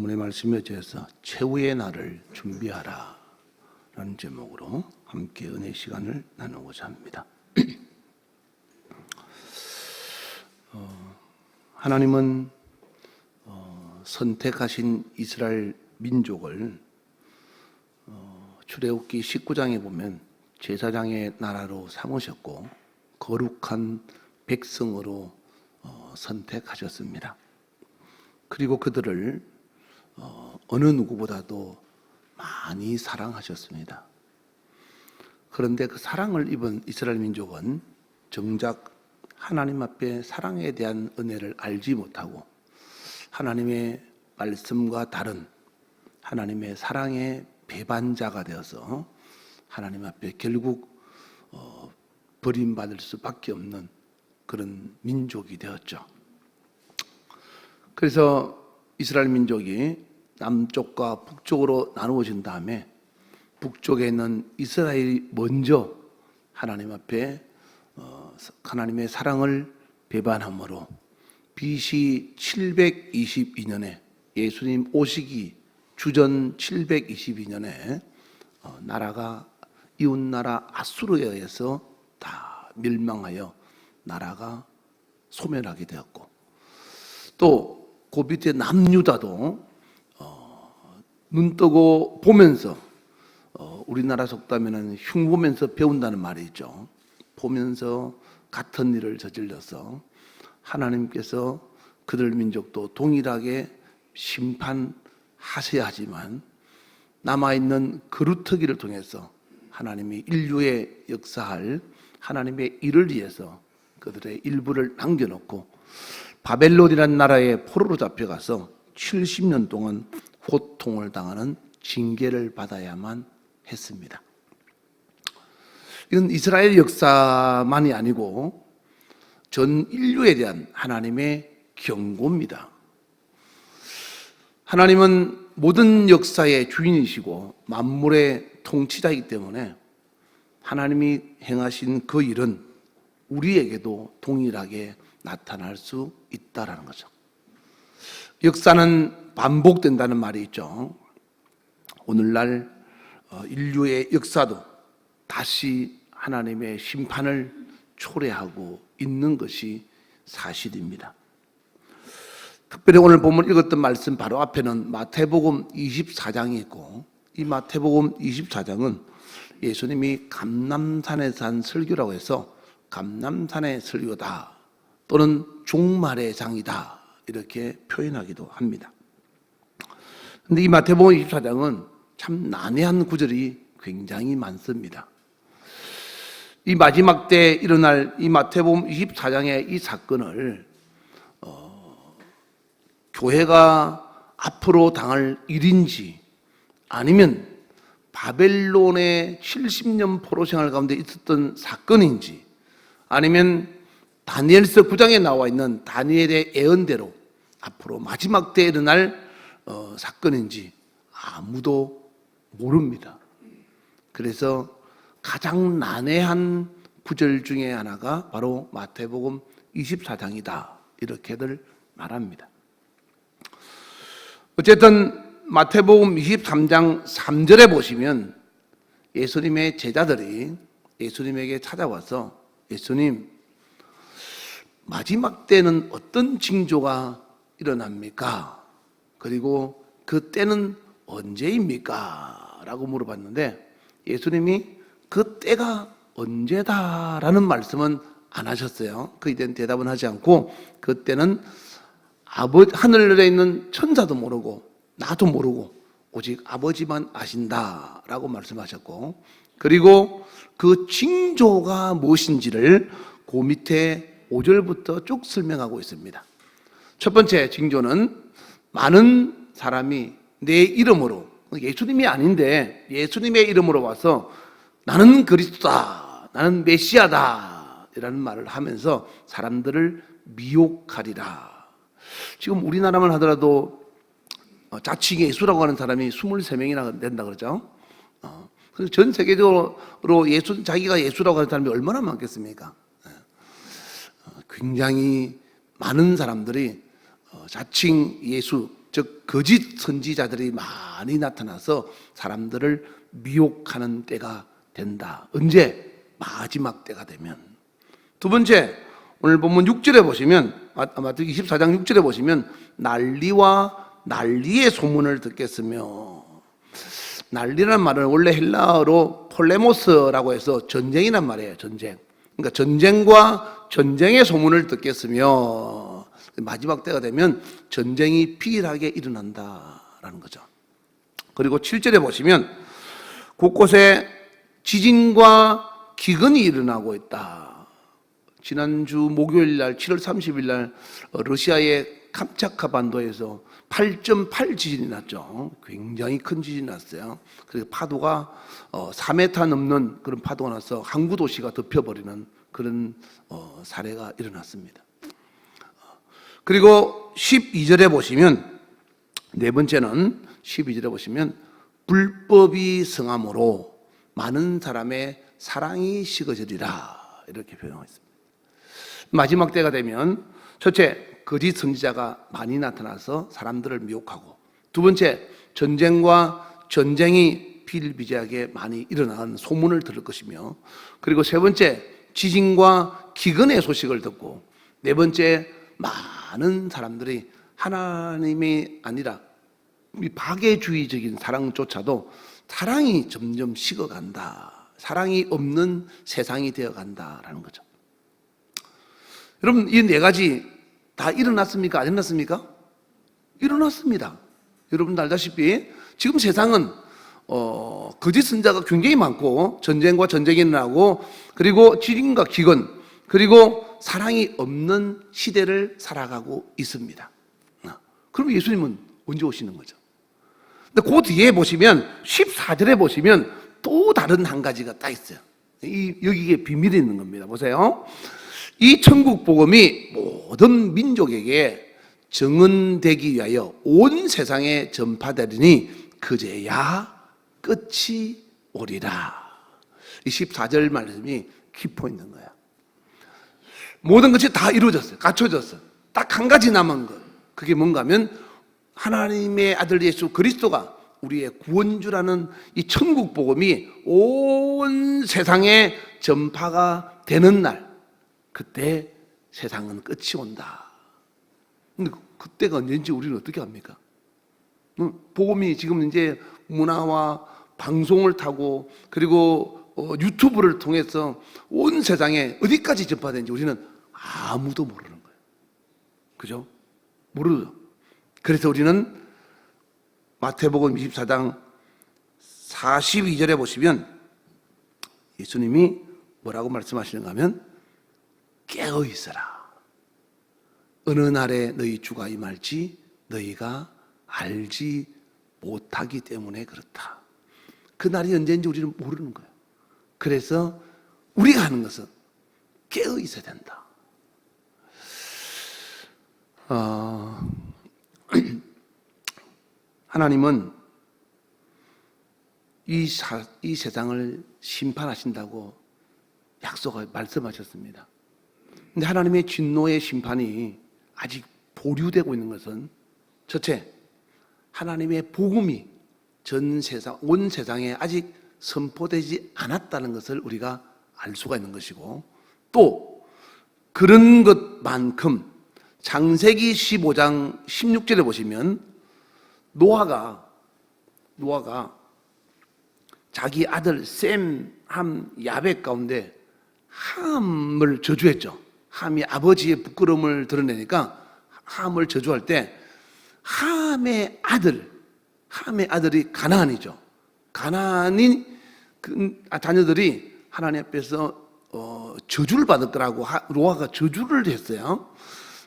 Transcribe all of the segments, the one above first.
오늘 말씀에 대해서 최후의 날을 준비하라 라는 제목으로 함께 은혜 시간을 나누고자 합니다. 하나님은 선택하신 이스라엘 민족을 출애굽기 19장에 보면 제사장의 나라로 삼으셨고 거룩한 백성으로 선택하셨습니다. 그리고 그들을 어느 누구보다도 많이 사랑하셨습니다. 그런데 그 사랑을 입은 이스라엘 민족은 정작 하나님 앞에 사랑에 대한 은혜를 알지 못하고 하나님의 말씀과 다른 하나님의 사랑의 배반자가 되어서 하나님 앞에 결국 버림받을 수밖에 없는 그런 민족이 되었죠. 그래서 이스라엘 민족이 남쪽과 북쪽으로 나누어진 다음에 북쪽에 있는 이스라엘이 먼저 하나님 앞에 하나님의 사랑을 배반함으로 BC 722년에 예수님 오시기 주전 722년에 나라가 이웃나라 아수르에 의해서 다 멸망하여 나라가 소멸하게 되었고, 또 그 밑에 남유다도 눈 뜨고 보면서 우리나라 속담에는 흉보면서 배운다는 말이 있죠. 보면서 같은 일을 저질러서 하나님께서 그들 민족도 동일하게 심판하셔야 하지만 남아있는 그루터기를 통해서 하나님이 인류의 역사할 하나님의 일을 위해서 그들의 일부를 남겨놓고 바벨론이라는 나라에 포로로 잡혀가서 70년 동안 고통을 당하는 징계를 받아야만 했습니다. 이건 이스라엘 역사만이 아니고 전 인류에 대한 하나님의 경고입니다. 하나님은 모든 역사의 주인이시고 만물의 통치자이기 때문에 하나님이 행하신 그 일은 우리에게도 동일하게 나타날 수 있다라는 거죠. 역사는 반복된다는 말이 있죠. 오늘날 인류의 역사도 다시 하나님의 심판을 초래하고 있는 것이 사실입니다. 특별히 오늘 본문 읽었던 말씀 바로 앞에는 마태복음 24장이 있고, 이 마태복음 24장은 예수님이 감람산에서 한 설교라고 해서 감람산의 설교다 또는 종말의 장이다 이렇게 표현하기도 합니다. 그런데 이 마태복음 24장은 참 난해한 구절이 굉장히 많습니다. 이 마지막 때 일어날 이 마태복음 24장의 이 사건을 교회가 앞으로 당할 일인지 아니면 바벨론의 70년 포로 생활 가운데 있었던 사건인지 아니면 다니엘서 9장에 나와 있는 다니엘의 예언대로 앞으로 마지막 때에 일어날 사건인지 아무도 모릅니다. 그래서 가장 난해한 구절 중에 하나가 바로 마태복음 24장이다 이렇게들 말합니다. 어쨌든 마태복음 23장 3절에 보시면 예수님의 제자들이 예수님에게 찾아와서 예수님, 마지막 때는 어떤 징조가 일어납니까? 그리고 그 때는 언제입니까? 라고 물어봤는데 예수님이 그 때가 언제다라는 말씀은 안 하셨어요. 그에 대한 대답은 하지 않고 그 때는 하늘에 있는 천사도 모르고 나도 모르고 오직 아버지만 아신다라고 말씀하셨고, 그리고 그 징조가 무엇인지를 그 밑에 5절부터 쭉 설명하고 있습니다. 첫 번째 징조는 많은 사람이 내 이름으로, 예수님이 아닌데 예수님의 이름으로 와서 나는 그리스도다, 나는 메시아다 이라는 말을 하면서 사람들을 미혹하리라. 지금 우리나라만 하더라도 자칭 예수라고 하는 사람이 23명이나 된다 그러죠. 그래서 전 세계적으로 자기가 예수라고 하는 사람이 얼마나 많겠습니까? 굉장히 많은 사람들이 자칭 예수, 즉 거짓 선지자들이 많이 나타나서 사람들을 미혹하는 때가 된다. 언제? 마지막 때가 되면. 두 번째, 오늘 본문 6절에 보시면, 마태복음 24장 6절에 보시면 난리와 난리의 소문을 듣겠으며, 난리라는 말은 원래 헬라어로 폴레모스라고 해서 전쟁이란 말이에요. 전쟁. 그러니까 전쟁과 전쟁의 소문을 듣겠으며, 마지막 때가 되면 전쟁이 비일하게 일어난다라는 거죠. 그리고 7절에 보시면 곳곳에 지진과 기근이 일어나고 있다. 지난주 목요일 날 7월 30일 날 러시아의 캄차카 반도에서 8.8 지진이 났죠. 굉장히 큰 지진이 났어요. 그래서 파도가 4m 넘는 그런 파도가 나서 항구 도시가 덮여버리는 그런 사례가 일어났습니다. 그리고 12절에 보시면, 네 번째는 12절에 보시면 불법이 성함으로 많은 사람의 사랑이 식어지리라, 이렇게 표현하고 있습니다. 마지막 때가 되면 첫째, 거짓 선지자가 많이 나타나서 사람들을 미혹하고, 두 번째, 전쟁과 전쟁이 비일비재하게 많이 일어나는 소문을 들을 것이며, 그리고 세 번째, 지진과 기근의 소식을 듣고, 네 번째, 많은 사람들이 하나님이 아니라 박애주의적인 사랑조차도 사랑이 점점 식어간다. 사랑이 없는 세상이 되어간다라는 거죠. 여러분, 이 네 가지 다 일어났습니까? 안 일어났습니까? 일어났습니다. 여러분 알다시피 지금 세상은 거짓 선지자가 굉장히 많고, 전쟁과 전쟁이 일어나고, 그리고 지진과 기근, 그리고 사랑이 없는 시대를 살아가고 있습니다. 그럼 예수님은 언제 오시는 거죠? 근데 그 뒤에 보시면 14절에 보시면 또 다른 한 가지가 딱 있어요. 여기에 비밀이 있는 겁니다. 보세요. 이 천국 복음이 모든 민족에게 증언되기 위하여 온 세상에 전파되리니 그제야 끝이 오리라. 이 14절 말씀이 키포인트인 거야. 모든 것이 다 이루어졌어요. 갖춰졌어. 딱 한 가지 남은 것. 그게 뭔가 하면 하나님의 아들 예수 그리스도가 우리의 구원주라는 이 천국 복음이 온 세상에 전파가 되는 날, 그때 세상은 끝이 온다. 근데 그때가 언제인지 우리는 어떻게 합니까? 복음이 지금 이제 문화와 방송을 타고, 그리고 유튜브를 통해서 온 세상에 어디까지 전파되는지 우리는 아무도 모르는 거예요. 그죠? 모르죠. 그래서 우리는 마태복음 24장 42절에 보시면 예수님이 뭐라고 말씀하시는가 하면 깨어 있어라. 어느 날에 너희 주가 임할지 너희가 알지 못하기 때문에 그렇다. 그 날이 언제인지 우리는 모르는 거예요. 그래서 우리가 하는 것은 깨어 있어야 된다. 하나님은 이 세상을 심판하신다고 말씀하셨습니다. 근데 하나님의 진노의 심판이 아직 보류되고 있는 것은, 첫째, 하나님의 복음이 온 세상에 아직 선포되지 않았다는 것을 우리가 알 수가 있는 것이고, 또 그런 것만큼 창세기 15장 16절에 보시면 노아가 자기 아들 셈, 함, 야벳 가운데 함을 저주했죠. 함이 아버지의 부끄러움을 드러내니까 함을 저주할 때 함의 아들이 가나안이죠. 가나안인 자녀들이 하나님 앞에서 저주를 받을 거라고 노아가 저주를 했어요.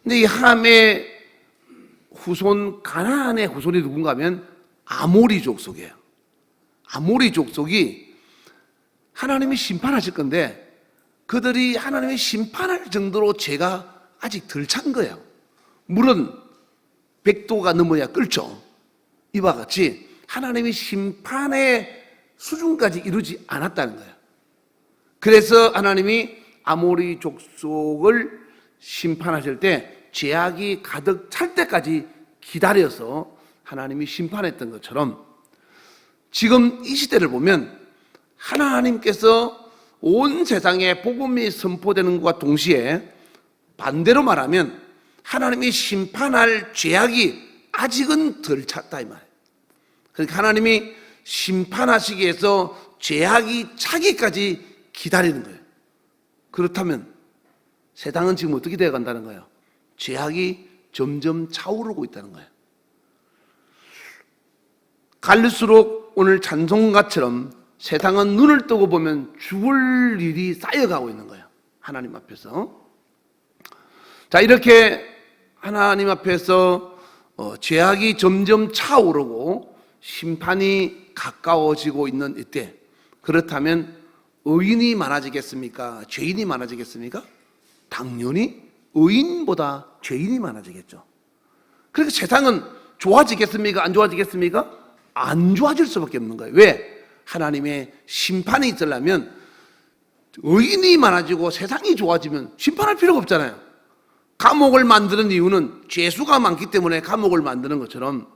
근데 이 함의 후손, 가나안의 후손이 누군가 하면 아모리 족속이에요. 아모리 족속이 하나님이 심판하실 건데, 그들이 하나님이 심판할 정도로 죄가 아직 덜 찬 거예요. 물은 100도가 넘어야 끓죠. 이와 같이 하나님이 심판의 수준까지 이루지 않았다는 거예요. 그래서 하나님이 아모리 족속을 심판하실 때 죄악이 가득 찰 때까지 기다려서 하나님이 심판했던 것처럼 지금 이 시대를 보면 하나님께서 온 세상에 복음이 선포되는 것과 동시에 반대로 말하면 하나님이 심판할 죄악이 아직은 덜 찼다 이 말이에요. 그러니까 하나님이 심판하시기 위해서 죄악이 차기까지 기다리는 거예요. 그렇다면 세상은 지금 어떻게 되어 간다는 거예요? 죄악이 점점 차오르고 있다는 거예요. 갈수록 오늘 찬송가처럼 세상은 눈을 뜨고 보면 죽을 일이 쌓여가고 있는 거예요. 하나님 앞에서. 자, 이렇게 하나님 앞에서 죄악이 점점 차오르고 심판이 가까워지고 있는 이때, 그렇다면 의인이 많아지겠습니까? 죄인이 많아지겠습니까? 당연히 의인보다 죄인이 많아지겠죠. 그러니까 세상은 좋아지겠습니까? 안 좋아지겠습니까? 안 좋아질 수밖에 없는 거예요. 왜? 하나님의 심판이 있으려면 의인이 많아지고 세상이 좋아지면 심판할 필요가 없잖아요. 감옥을 만드는 이유는 죄수가 많기 때문에 감옥을 만드는 것처럼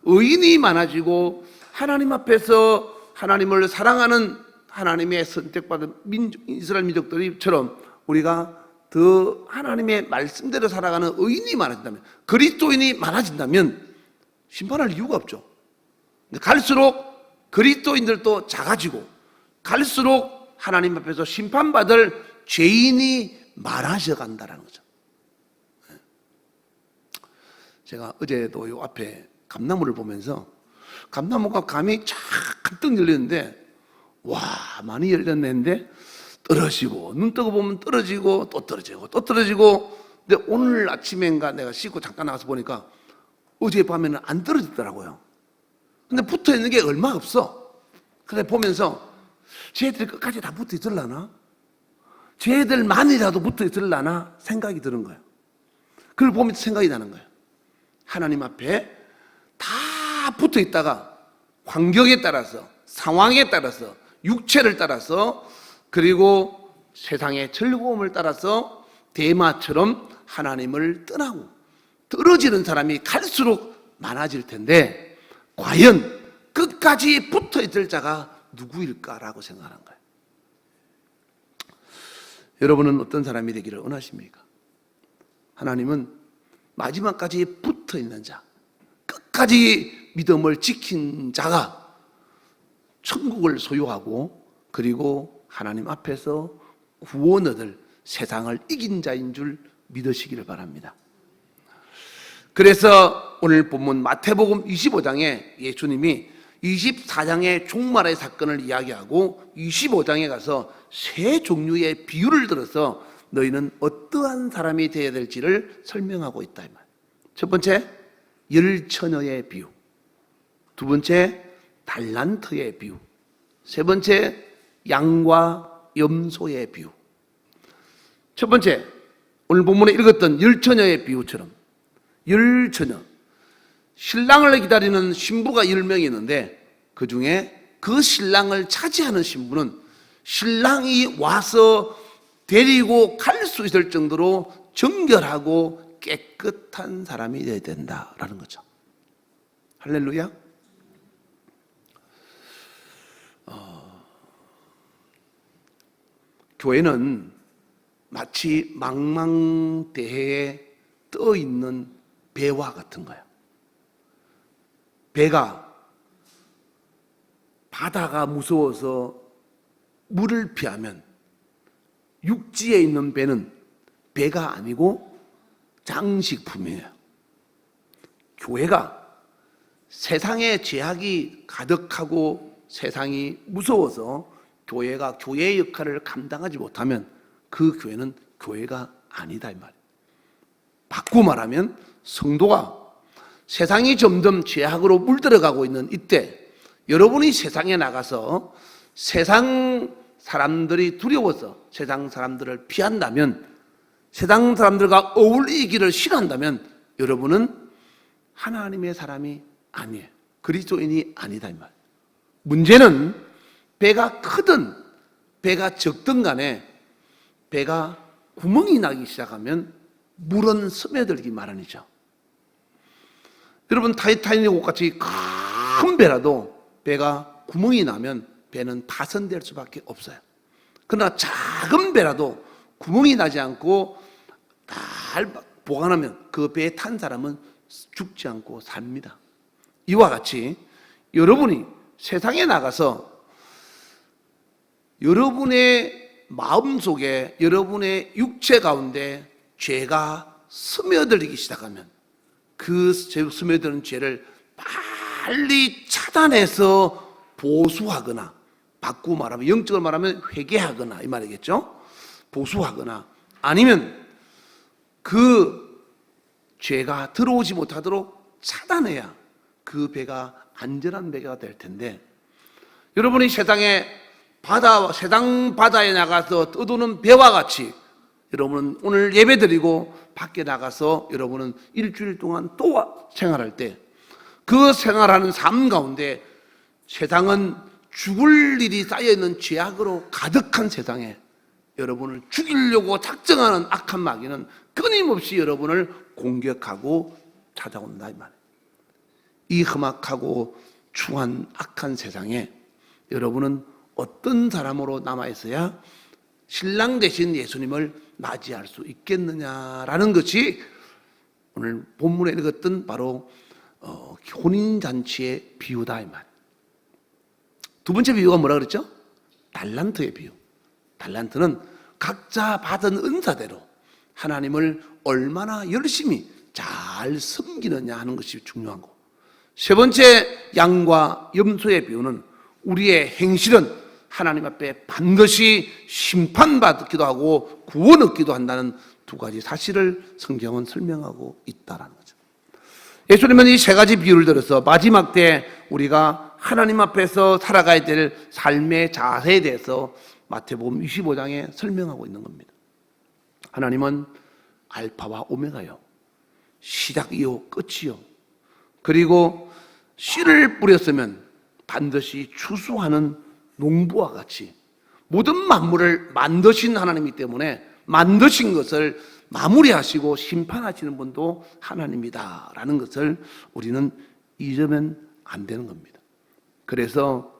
의인이 많아지고 하나님 앞에서 하나님을 사랑하는 하나님의 선택받은 이스라엘 민족들이처럼 우리가 더 하나님의 말씀대로 살아가는 의인이 많아진다면, 그리스도인이 많아진다면 심판할 이유가 없죠. 갈수록 그리스도인들도 작아지고 갈수록 하나님 앞에서 심판받을 죄인이 많아져 간다는 거죠. 제가 어제도 요 앞에 감나무를 보면서 감나무가 감이 쫙 가득 열렸는데 와, 많이 열렸는데 떨어지고 눈 뜨고 보면 떨어지고 또 떨어지고 또 떨어지고. 근데 오늘 아침엔가 내가 씻고 잠깐 나가서 보니까 어젯밤에는 안 떨어지더라고요. 근데 붙어 있는 게 얼마 없어. 그래 보면서 쟤들이 끝까지 다 붙어 있을라나? 쟤들만이라도 붙어 있을라나? 생각이 드는 거예요. 그걸 보면서 생각이 나는 거예요. 하나님 앞에 다 붙어 있다가 환경에 따라서, 상황에 따라서, 육체를 따라서, 그리고 세상의 즐거움을 따라서 대마처럼 하나님을 떠나고 떨어지는 사람이 갈수록 많아질 텐데 과연 끝까지 붙어 있을 자가 누구일까라고 생각하는 거예요. 여러분은 어떤 사람이 되기를 원하십니까? 하나님은 마지막까지 붙어 있는 자, 끝까지 믿음을 지킨 자가 천국을 소유하고 그리고 하나님 앞에서 구원 얻을 세상을 이긴 자인 줄 믿으시기를 바랍니다. 그래서 오늘 본문 마태복음 25장에 예수님이 24장의 종말의 사건을 이야기하고 25장에 가서 세 종류의 비유를 들어서 너희는 어떠한 사람이 되어야 될지를 설명하고 있다 이 말. 첫 번째, 열처녀의 비유. 두 번째, 달란트의 비유. 세 번째, 양과 염소의 비유. 첫 번째, 오늘 본문에 읽었던 열처녀의 비유처럼 열처녀, 신랑을 기다리는 신부가 10명이 있는데 그 중에 그 신랑을 차지하는 신부는 신랑이 와서 데리고 갈 수 있을 정도로 정결하고 깨끗한 사람이 되어야 된다라는 거죠. 할렐루야. 교회는 마치 망망대해에 떠 있는 배와 같은 거예요. 배가 바다가 무서워서 물을 피하면 육지에 있는 배는 배가 아니고 장식품이에요. 교회가 세상에 죄악이 가득하고 세상이 무서워서 교회가 교회의 역할을 감당하지 못하면 그 교회는 교회가 아니다 이 말이에요. 바꾸고 말하면 성도가 세상이 점점 죄악으로 물들어가고 있는 이때 여러분이 세상에 나가서 세상 사람들이 두려워서 세상 사람들을 피한다면, 세상 사람들과 어울리기를 싫어한다면 여러분은 하나님의 사람이 아니에요. 그리스도인이 아니다 이 말. 문제는 배가 크든 배가 적든 간에 배가 구멍이 나기 시작하면 물은 스며들기 마련이죠. 여러분 타이타닉 같이 큰 배라도 배가 구멍이 나면 배는 파손될 수밖에 없어요. 그러나 작은 배라도 구멍이 나지 않고 잘 보관하면 그 배에 탄 사람은 죽지 않고 삽니다. 이와 같이 여러분이 세상에 나가서 여러분의 마음속에 여러분의 육체 가운데 죄가 스며들기 시작하면 그 스며드는 죄를 빨리 차단해서 보수하거나, 바꾸고 말하면 영적으로 말하면 회개하거나 이 말이겠죠. 보수하거나 아니면 그 죄가 들어오지 못하도록 차단해야 그 배가 안전한 배가 될 텐데, 여러분이 세상 바다에 나가서 떠도는 배와 같이 여러분은 오늘 예배드리고 밖에 나가서 여러분은 일주일 동안 또 생활할 때 그 생활하는 삶 가운데 세상은 죽을 일이 쌓여있는 죄악으로 가득한 세상에 여러분을 죽이려고 작정하는 악한 마귀는 끊임없이 여러분을 공격하고 찾아온다 이 말이에요. 이 험악하고 추한 악한 세상에 여러분은 어떤 사람으로 남아있어야 신랑 되신 예수님을 맞이할 수 있겠느냐라는 것이 오늘 본문에 읽었던 바로 혼인잔치의 비유다 이 말. 두 번째 비유가 뭐라 그랬죠? 달란트의 비유. 달란트는 각자 받은 은사대로 하나님을 얼마나 열심히 잘 섬기느냐 하는 것이 중요한 거. 세 번째 양과 염소의 비유는 우리의 행실은 하나님 앞에 반드시 심판받기도 하고 구원 얻기도 한다는 두 가지 사실을 성경은 설명하고 있다는 거죠. 예수님은 이 세 가지 비유를 들어서 마지막 때 우리가 하나님 앞에서 살아가야 될 삶의 자세에 대해서 마태복음 25장에 설명하고 있는 겁니다. 하나님은 알파와 오메가요, 시작이요 끝이요, 그리고 씨를 뿌렸으면 반드시 추수하는 농부와 같이 모든 만물을 만드신 하나님이기 때문에 만드신 것을 마무리하시고 심판하시는 분도 하나님이다라는 것을 우리는 잊으면 안 되는 겁니다. 그래서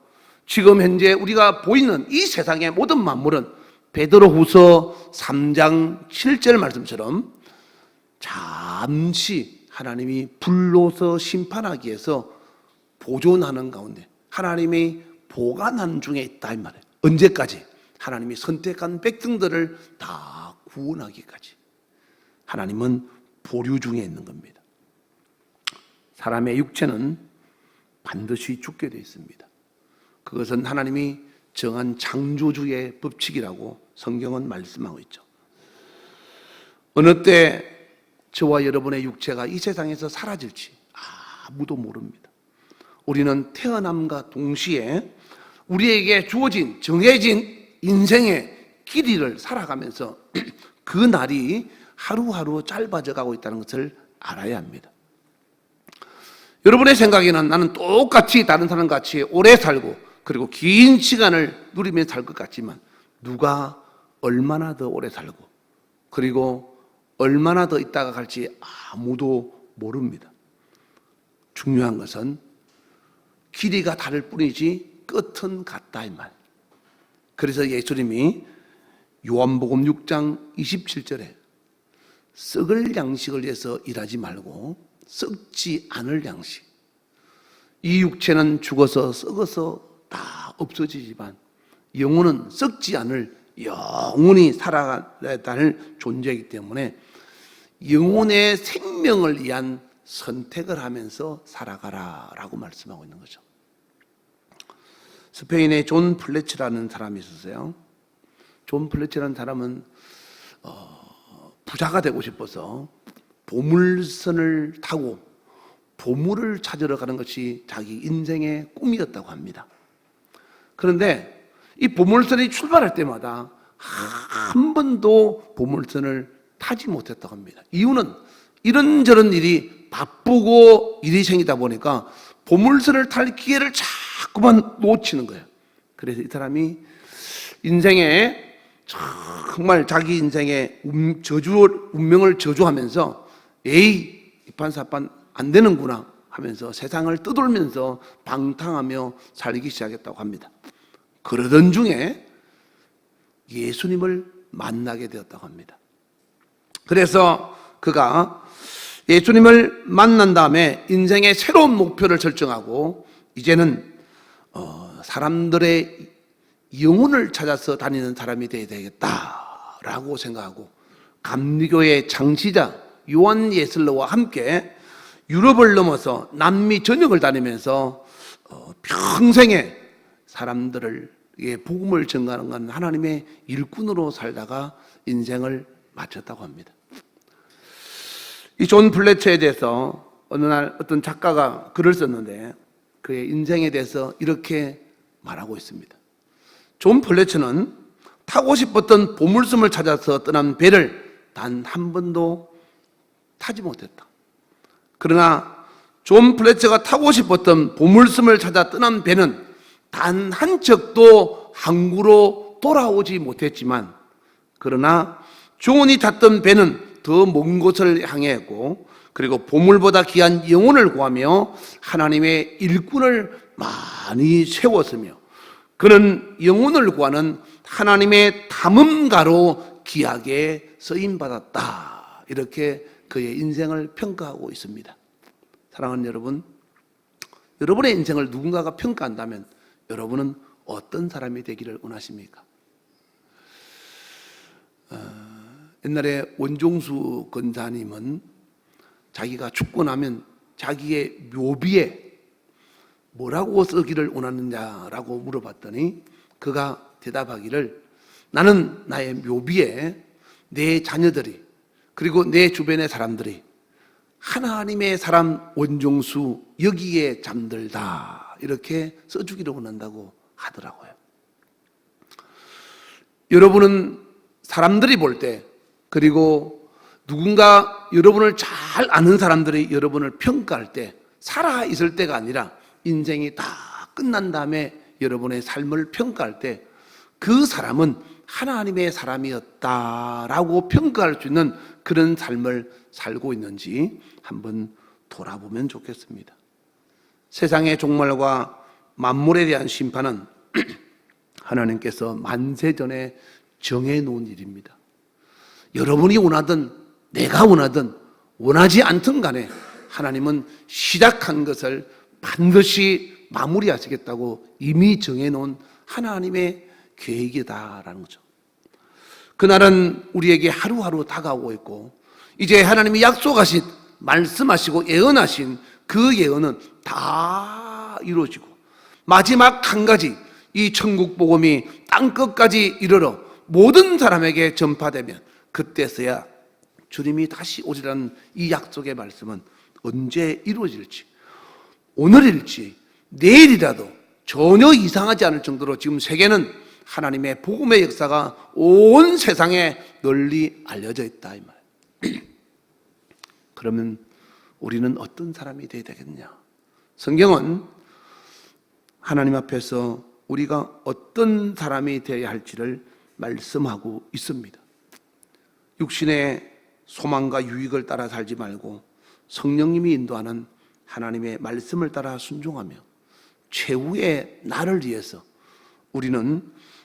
지금 현재 우리가 보이는 이 세상의 모든 만물은 베드로후서 3장 7절 말씀처럼 잠시 하나님이 불로서 심판하기 위해서 보존하는 가운데 하나님이 보관하는 중에 있다 이 말이에요. 언제까지? 하나님이 선택한 백성들을 다 구원하기까지 하나님은 보류 중에 있는 겁니다. 사람의 육체는 반드시 죽게 되어 있습니다. 그것은 하나님이 정한 창조주의 법칙이라고 성경은 말씀하고 있죠. 어느 때 저와 여러분의 육체가 이 세상에서 사라질지 아무도 모릅니다. 우리는 태어남과 동시에 우리에게 주어진 정해진 인생의 길이를 살아가면서 그 날이 하루하루 짧아져 가고 있다는 것을 알아야 합니다. 여러분의 생각에는 나는 똑같이 다른 사람같이 오래 살고 그리고 긴 시간을 누리며 살 것 같지만 누가 얼마나 더 오래 살고 그리고 얼마나 더 있다가 갈지 아무도 모릅니다. 중요한 것은 길이가 다를 뿐이지 끝은 같다 이 말. 그래서 예수님이 요한복음 6장 27절에 썩을 양식을 위해서 일하지 말고 썩지 않을 양식. 이 육체는 죽어서 썩어서 다 없어지지만 영혼은 썩지 않을 영원히 살아가야 할 존재이기 때문에 영혼의 생명을 위한 선택을 하면서 살아가라 라고 말씀하고 있는 거죠. 스페인의 존 플래치라는 사람이 있었어요. 존 플래치라는 사람은 부자가 되고 싶어서 보물선을 타고 보물을 찾으러 가는 것이 자기 인생의 꿈이었다고 합니다. 그런데 이 보물선이 출발할 때마다 한 번도 보물선을 타지 못했다고 합니다. 이유는 이런저런 일이 바쁘고 일이 생기다 보니까 보물선을 탈 기회를 자꾸만 놓치는 거예요. 그래서 이 사람이 인생에 정말 자기 인생의 운명을 저주하면서 에이 이판사판 안 되는구나 하면서 세상을 떠돌면서 방탕하며 살기 시작했다고 합니다. 그러던 중에 예수님을 만나게 되었다고 합니다. 그래서 그가 예수님을 만난 다음에 인생의 새로운 목표를 설정하고 이제는 사람들의 영혼을 찾아서 다니는 사람이 되어야 되겠다라고 생각하고 감리교의 창시자 요한 예슬러와 함께 유럽을 넘어서 남미 전역을 다니면서 평생에 사람들에게 복음을 전가하는 하나님의 일꾼으로 살다가 인생을 마쳤다고 합니다. 이 존 플래처에 대해서 어느 날 어떤 작가가 글을 썼는데 그의 인생에 대해서 이렇게 말하고 있습니다. 존 플래처는 타고 싶었던 보물섬을 찾아서 떠난 배를 단 한 번도 타지 못했다. 그러나 존 플래처가 타고 싶었던 보물섬을 찾아 떠난 배는 단 한 척도 항구로 돌아오지 못했지만 그러나 존이 탔던 배는 더 먼 곳을 향했고 그리고 보물보다 귀한 영혼을 구하며 하나님의 일꾼을 많이 세웠으며 그는 영혼을 구하는 하나님의 탐험가로 귀하게 쓰임받았다. 이렇게 그의 인생을 평가하고 있습니다. 사랑하는 여러분, 여러분의 인생을 누군가가 평가한다면 여러분은 어떤 사람이 되기를 원하십니까? 옛날에 원종수 권사님은 자기가 죽고 나면 자기의 묘비에 뭐라고 쓰기를 원하느냐라고 물어봤더니 그가 대답하기를 나는 나의 묘비에 내 자녀들이 그리고 내 주변의 사람들이 하나님의 사람 원종수 여기에 잠들다 이렇게 써주기를 원한다고 하더라고요. 여러분은 사람들이 볼 때 그리고 누군가 여러분을 잘 아는 사람들이 여러분을 평가할 때 살아있을 때가 아니라 인생이 다 끝난 다음에 여러분의 삶을 평가할 때 그 사람은 하나님의 사람이었다라고 평가할 수 있는 그런 삶을 살고 있는지 한번 돌아보면 좋겠습니다. 세상의 종말과 만물에 대한 심판은 하나님께서 만세전에 정해놓은 일입니다. 여러분이 원하든 내가 원하든 원하지 않든 간에 하나님은 시작한 것을 반드시 마무리하시겠다고 이미 정해놓은 하나님의 계획이다라는 거죠. 그날은 우리에게 하루하루 다가오고 있고 이제 하나님이 약속하신 말씀하시고 예언하신 그 예언은 다 이루어지고 마지막 한 가지 이 천국 복음이 땅끝까지 이르러 모든 사람에게 전파되면 그때서야 주님이 다시 오리라는 이 약속의 말씀은 언제 이루어질지 오늘일지 내일이라도 전혀 이상하지 않을 정도로 지금 세계는 하나님의 복음의 역사가 온 세상에 널리 알려져 있다 이 말. 그러면 우리는 어떤 사람이 되어야 되겠냐? 성경은 하나님 앞에서 우리가 어떤 사람이 되어야 할지를 말씀하고 있습니다. 육신의 소망과 유익을 따라 살지 말고 성령님이 인도하는 하나님의 말씀을 따라 순종하며 최후의 나를 위해서 우리는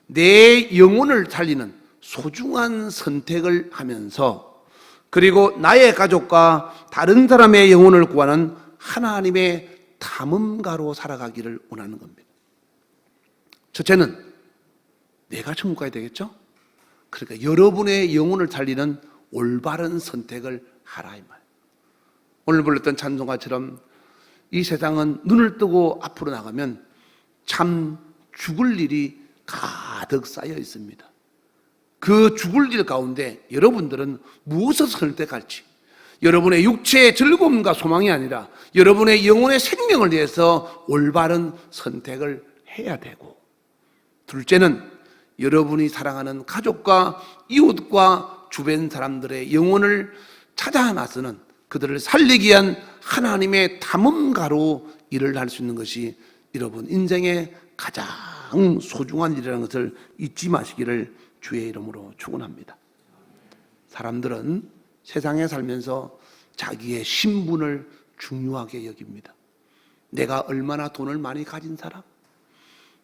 내 영혼을 살리는 소중한 선택을 하면서 그리고 나의 가족과 다른 사람의 영혼을 구하는 하나님의 탐험가로 살아가기를 원하는 겁니다. 첫째는 내가 천국 가야 되겠죠? 그러니까 여러분의 영혼을 살리는 올바른 선택을 하라 이 말. 오늘 불렀던 찬송가처럼 이 세상은 눈을 뜨고 앞으로 나가면 참 죽을 일이 가득 쌓여 있습니다. 그 죽을 일 가운데 여러분들은 무엇을 선택할지 여러분의 육체의 즐거움과 소망이 아니라 여러분의 영혼의 생명을 위해서 올바른 선택을 해야 되고 둘째는 여러분이 사랑하는 가족과 이웃과 주변 사람들의 영혼을 찾아 나서는 그들을 살리기 위한 하나님의 탐험가로 일을 할 수 있는 것이 여러분 인생의 가장 소중한 일이라는 것을 잊지 마시기를 주의 이름으로 축원합니다. 사람들은 세상에 살면서 자기의 신분을 중요하게 여깁니다. 내가 얼마나 돈을 많이 가진 사람,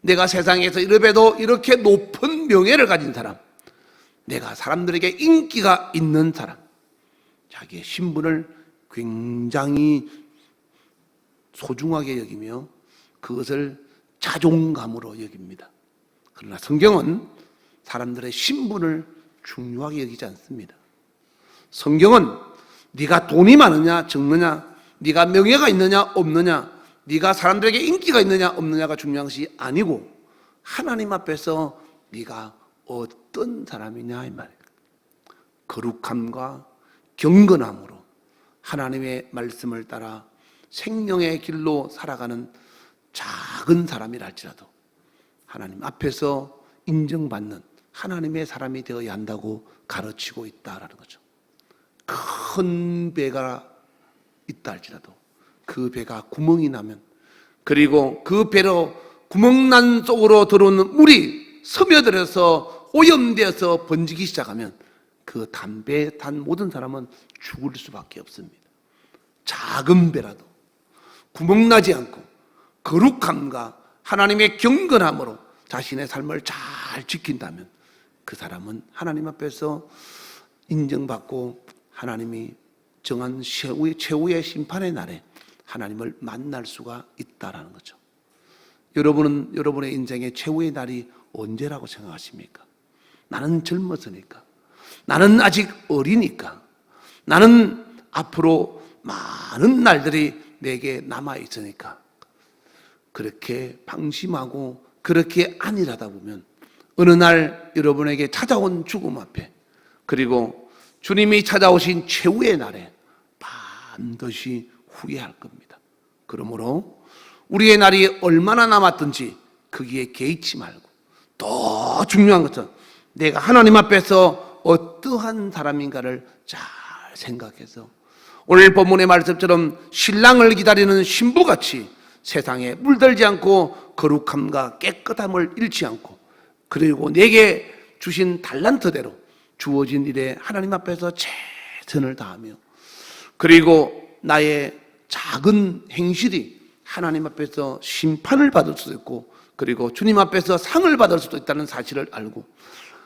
내가 세상에서 이래봬도 이렇게 높은 명예를 가진 사람, 내가 사람들에게 인기가 있는 사람, 자기의 신분을 굉장히 소중하게 여기며 그것을 자존감으로 여깁니다. 그러나 성경은 사람들의 신분을 중요하게 여기지 않습니다. 성경은 네가 돈이 많으냐 적느냐, 네가 명예가 있느냐 없느냐, 네가 사람들에게 인기가 있느냐 없느냐가 중요한 것이 아니고 하나님 앞에서 네가 어떤 사람이냐 이 말이에요. 거룩함과 경건함으로 하나님의 말씀을 따라 생명의 길로 살아가는 작은 사람이라 할지라도 하나님 앞에서 인정받는 하나님의 사람이 되어야 한다고 가르치고 있다라는 거죠. 큰 배가 있다 할지라도 그 배가 구멍이 나면, 그리고 그 배로 구멍난 속으로 들어오는 물이 스며들어서 오염되어서 번지기 시작하면 그 담배에 탄 모든 사람은 죽을 수밖에 없습니다. 작은 배라도 구멍나지 않고 거룩함과 하나님의 경건함으로 자신의 삶을 잘 지킨다면 그 사람은 하나님 앞에서 인정받고 하나님이 정한 최후의 심판의 날에 하나님을 만날 수가 있다라는 거죠. 여러분은 여러분의 인생의 최후의 날이 언제라고 생각하십니까? 나는 젊었으니까, 나는 아직 어리니까, 나는 앞으로 많은 날들이 내게 남아있으니까 그렇게 방심하고 그렇게 안일하다 보면 어느 날 여러분에게 찾아온 죽음 앞에, 그리고 주님이 찾아오신 최후의 날에 반드시 후회할 겁니다. 그러므로 우리의 날이 얼마나 남았든지 거기에 개의치 말고, 더 중요한 것은 내가 하나님 앞에서 어떠한 사람인가를 잘 생각해서 오늘 본문의 말씀처럼 신랑을 기다리는 신부같이 세상에 물들지 않고 거룩함과 깨끗함을 잃지 않고, 그리고 내게 주신 달란트대로 주어진 일에 하나님 앞에서 최선을 다하며, 그리고 나의 작은 행실이 하나님 앞에서 심판을 받을 수도 있고 그리고 주님 앞에서 상을 받을 수도 있다는 사실을 알고,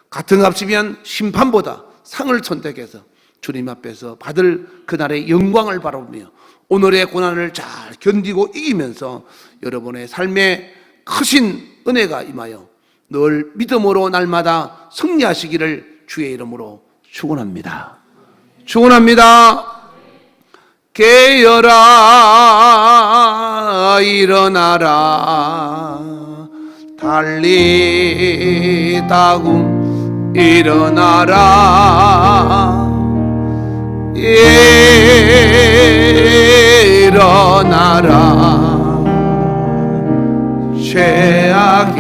같은 값이면 심판보다 상을 선택해서 주님 앞에서 받을 그날의 영광을 바라보며 오늘의 고난을 잘 견디고 이기면서 여러분의 삶에 크신 은혜가 임하여 늘 믿음으로 날마다 승리하시기를 주의 이름으로 축원합니다. 축원합니다. 깨어라 일어나라 달리다금 일어나라 일어나라 죄악에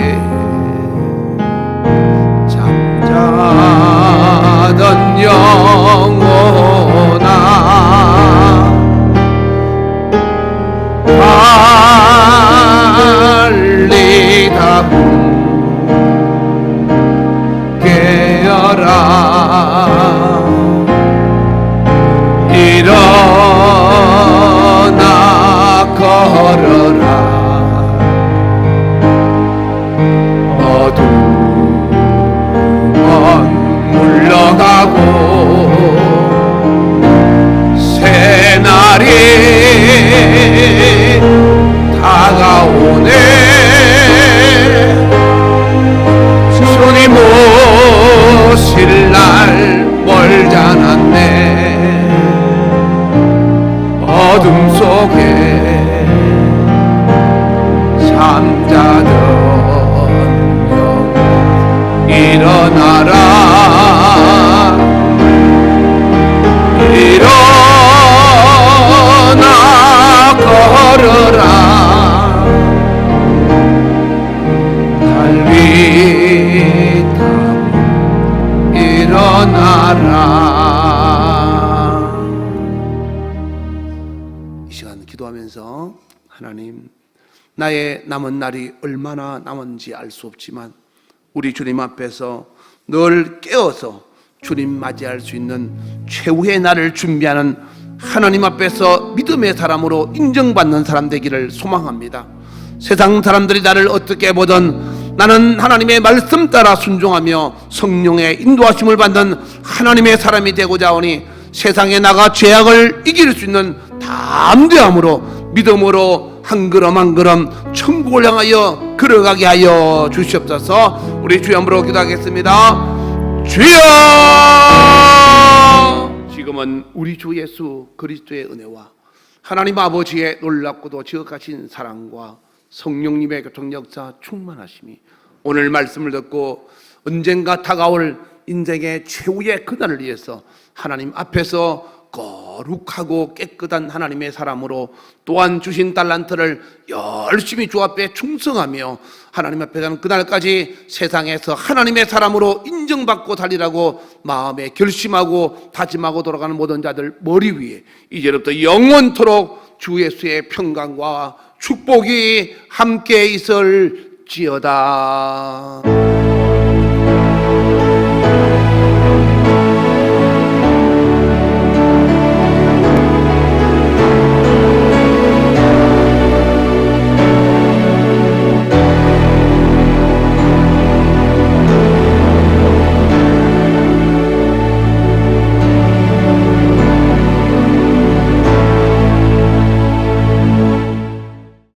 잠자던 영혼아 달리다금 깨어라 일어나 걸어라 어둠은 물러가고 새날이 다가오네 주님 오실 날 멀지 않았네 어둠 속에 잠자던 영혼 일어나라 일어나 걸어라 달리다 일어나라. 이 시간 기도하면서 하나님, 나의 남은 날이 얼마나 남은지 알 수 없지만 우리 주님 앞에서 늘 깨어서 주님 맞이할 수 있는 최후의 날을 준비하는 하나님 앞에서 믿음의 사람으로 인정받는 사람 되기를 소망합니다. 세상 사람들이 나를 어떻게 보든 나는 하나님의 말씀 따라 순종하며 성령의 인도하심을 받는 하나님의 사람이 되고자 하오니 세상에 나가 죄악을 이길 수 있는 담대함으로 믿음으로 한 걸음 한 걸음 천국을 향하여 걸어가게 하여 주시옵소서. 우리 주여 한번 기도하겠습니다. 주여, 지금은 우리 주 예수 그리스도의 은혜와 하나님 아버지의 놀랍고도 지극하신 사랑과 성령님의 교통 역사 충만하심이 오늘 말씀을 듣고 언젠가 다가올 인생의 최후의 그날을 위해서 하나님 앞에서 거룩하고 깨끗한 하나님의 사람으로 또한 주신 달란트를 열심히 주 앞에 충성하며 하나님 앞에 가는 그날까지 세상에서 하나님의 사람으로 인정받고 살리라고 마음에 결심하고 다짐하고 돌아가는 모든 자들 머리 위에 이제부터 영원토록 주 예수의 평강과 축복이 함께 있을지어다.